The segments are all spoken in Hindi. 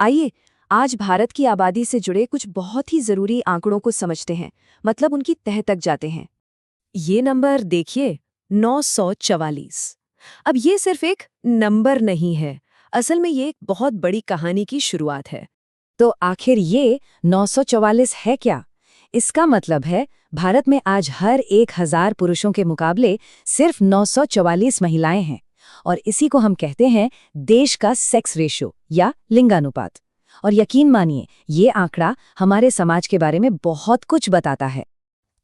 आइए आज भारत की आबादी से जुड़े कुछ बहुत ही जरूरी आंकड़ों को समझते हैं, मतलब उनकी तह तक जाते हैं। ये नंबर देखिए, 944। अब ये सिर्फ एक नंबर नहीं है, असल में ये एक बहुत बड़ी कहानी की शुरुआत है। तो आखिर ये 944 है क्या? इसका मतलब है भारत में आज हर 1000 पुरुषों के मुकाबले सिर्फ 944 महिलाएं हैं, और इसी को हम कहते हैं देश का सेक्स रेशियो या लिंगानुपात। और यकीन मानिए, ये आंकड़ा हमारे समाज के बारे में बहुत कुछ बताता है।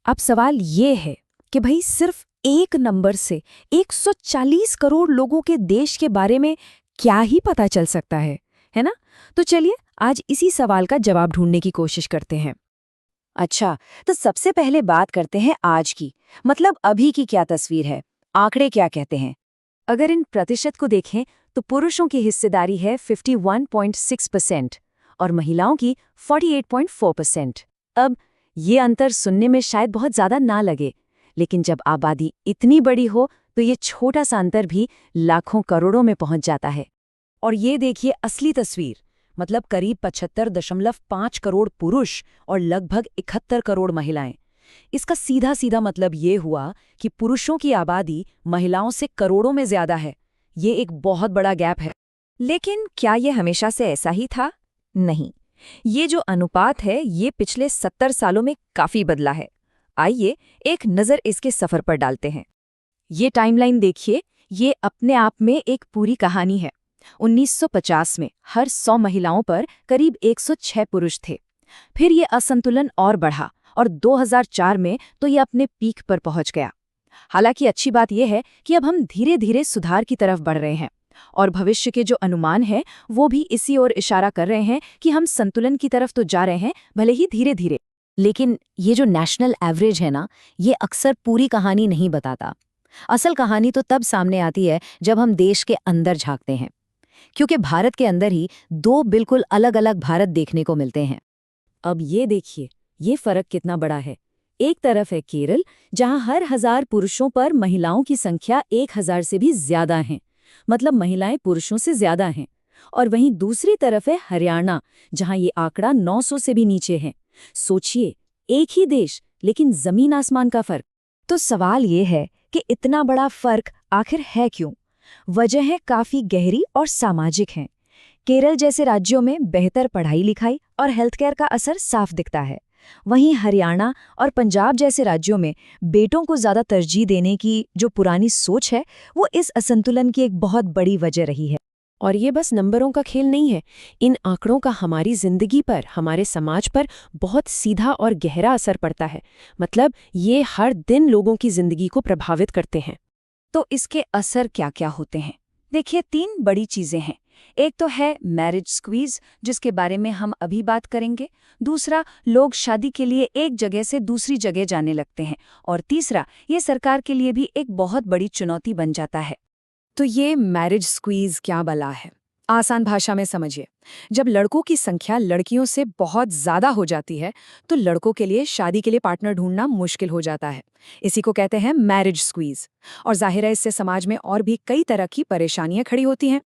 अब सवाल ये है कि भाई सिर्फ एक नंबर से 140 करोड़ लोगों के देश के बारे में क्या ही पता चल सकता है ना? तो चलिए आज इसी सवाल का जवाब ढूंढने की कोशिश करते हैं। अच्छा, तो सबसे पहले बात करते हैं आज की, मतलब अभी की क्या तस्वीर है, आंकड़े क्या कहते हैं। अगर इन प्रतिशत को देखें तो पुरुषों की हिस्सेदारी है 51.6% और महिलाओं की 48.4%। अब ये अंतर सुनने में शायद बहुत ज्यादा ना लगे, लेकिन जब आबादी इतनी बड़ी हो तो ये छोटा सा अंतर भी लाखों करोड़ों में पहुंच जाता है। और ये देखिए असली तस्वीर, मतलब करीब 75.5 करोड़ पुरुष और लगभग 71 करोड़ महिलाएं। इसका सीधा सीधा मतलब ये हुआ कि पुरुषों की आबादी महिलाओं से करोड़ों में ज्यादा है। ये एक बहुत बड़ा गैप है। लेकिन क्या ये हमेशा से ऐसा ही था? नहीं, ये जो अनुपात है ये पिछले 70 सालों में काफी बदला है। आइए एक नज़र इसके सफर पर डालते हैं। ये टाइमलाइन देखिए, ये अपने आप में एक पूरी कहानी है। 1950 में हर 100 महिलाओं पर करीब 106 पुरुष थे। फिर ये असंतुलन और बढ़ा और 2004 में तो ये अपने पीक पर पहुंच गया। हालांकि अच्छी बात यह है कि अब हम धीरे धीरे सुधार की तरफ बढ़ रहे हैं, और भविष्य के जो अनुमान हैं वो भी इसी ओर इशारा कर रहे हैं कि हम संतुलन की तरफ तो जा रहे हैं, भले ही धीरे धीरे। लेकिन ये जो नेशनल एवरेज है ना, ये अक्सर पूरी कहानी नहीं बताता। असल कहानी तो तब सामने आती है जब हम देश के अंदर झांकते हैं, क्योंकि भारत के अंदर ही दो बिल्कुल अलग अलग भारत देखने को मिलते हैं। अब ये देखिए, ये फर्क कितना बड़ा है। एक तरफ है केरल, जहां हर 1000 पुरुषों पर महिलाओं की संख्या 1000 से भी ज्यादा है, मतलब महिलाएं पुरुषों से ज्यादा हैं। और वहीं दूसरी तरफ है हरियाणा, जहां ये आंकड़ा 900 से भी नीचे है। सोचिए, एक ही देश लेकिन जमीन आसमान का फर्क। तो सवाल ये है कि इतना बड़ा फर्क आखिर है क्यों? वजह काफी गहरी और सामाजिक है। केरल जैसे राज्यों में बेहतर पढ़ाई लिखाई और हेल्थ केयर का असर साफ दिखता है। वहीं हरियाणा और पंजाब जैसे राज्यों में बेटों को ज्यादा तरजीह देने की जो पुरानी सोच है, वो इस असंतुलन की एक बहुत बड़ी वजह रही है। और ये बस नंबरों का खेल नहीं है, इन आंकड़ों का हमारी जिंदगी पर, हमारे समाज पर बहुत सीधा और गहरा असर पड़ता है। मतलब ये हर दिन लोगों की जिंदगी को प्रभावित करते हैं। तो इसके असर क्या क्या होते हैं? देखिए, 3 बड़ी चीजें हैं। एक तो है मैरिज स्क्वीज, जिसके बारे में हम अभी बात करेंगे। दूसरा, लोग शादी के लिए एक जगह से दूसरी जगह जाने लगते हैं। और तीसरा, ये सरकार के लिए भी एक बहुत बड़ी चुनौती बन जाता है। तो ये मैरिज स्क्वीज क्या बला है? आसान भाषा में समझिए, जब लड़कों की संख्या लड़कियों से बहुत ज्यादा हो जाती है तो लड़कों के लिए शादी के लिए पार्टनर ढूंढना मुश्किल हो जाता है। इसी को कहते हैं मैरिज स्क्वीज। और जाहिर है इससे समाज में और भी कई तरह की परेशानियां खड़ी होती हैं।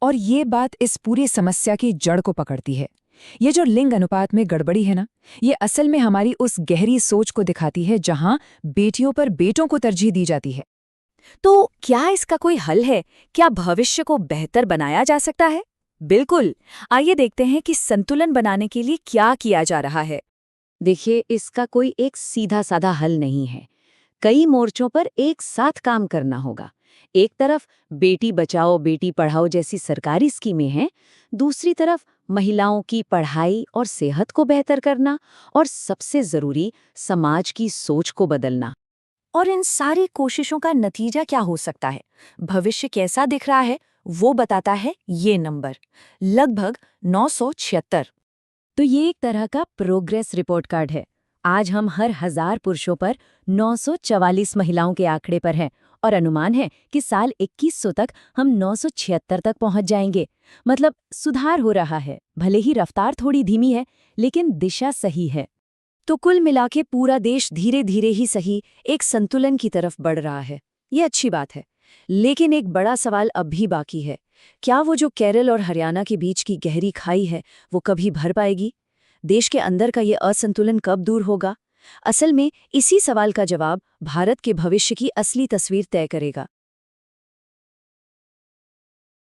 और ये बात इस पूरी समस्या की जड़ को पकड़ती है। ये जो लिंग अनुपात में गड़बड़ी है ना, ये असल में हमारी उस गहरी सोच को दिखाती है जहां बेटियों पर बेटों को तरजीह दी जाती है। तो क्या इसका कोई हल है? क्या भविष्य को बेहतर बनाया जा सकता है? बिल्कुल। आइए देखते हैं कि संतुलन बनाने के लिए क्या किया जा रहा है। देखिए, इसका कोई एक सीधा साधा हल नहीं है। कई मोर्चों पर एक साथ काम करना होगा। एक तरफ बेटी बचाओ बेटी पढ़ाओ जैसी सरकारी स्कीमें हैं, दूसरी तरफ महिलाओं की पढ़ाई और सेहत को बेहतर करना, और सबसे जरूरी समाज की सोच को बदलना। और इन सारी कोशिशों का नतीजा क्या हो सकता है, भविष्य कैसा दिख रहा है, वो बताता है ये नंबर, लगभग 976। तो ये एक तरह का प्रोग्रेस रिपोर्ट कार्ड है। आज हम हर 1000 पुरुषों पर 944 महिलाओं के आंकड़े पर हैं, और अनुमान है कि साल 2100 तक हम 976 तक पहुंच जाएंगे। मतलब सुधार हो रहा है, भले ही रफ्तार थोड़ी धीमी है, लेकिन दिशा सही है। तो कुल मिलाके पूरा देश धीरे धीरे ही सही एक संतुलन की तरफ बढ़ रहा है। ये अच्छी बात है, लेकिन एक बड़ा सवाल अब भी बाकी है क्या वो जो केरल और हरियाणा के बीच की गहरी खाई है वो कभी भर पाएगी? देश के अंदर का ये असंतुलन कब दूर होगा? असल में इसी सवाल का जवाब भारत के भविष्य की असली तस्वीर तय करेगा।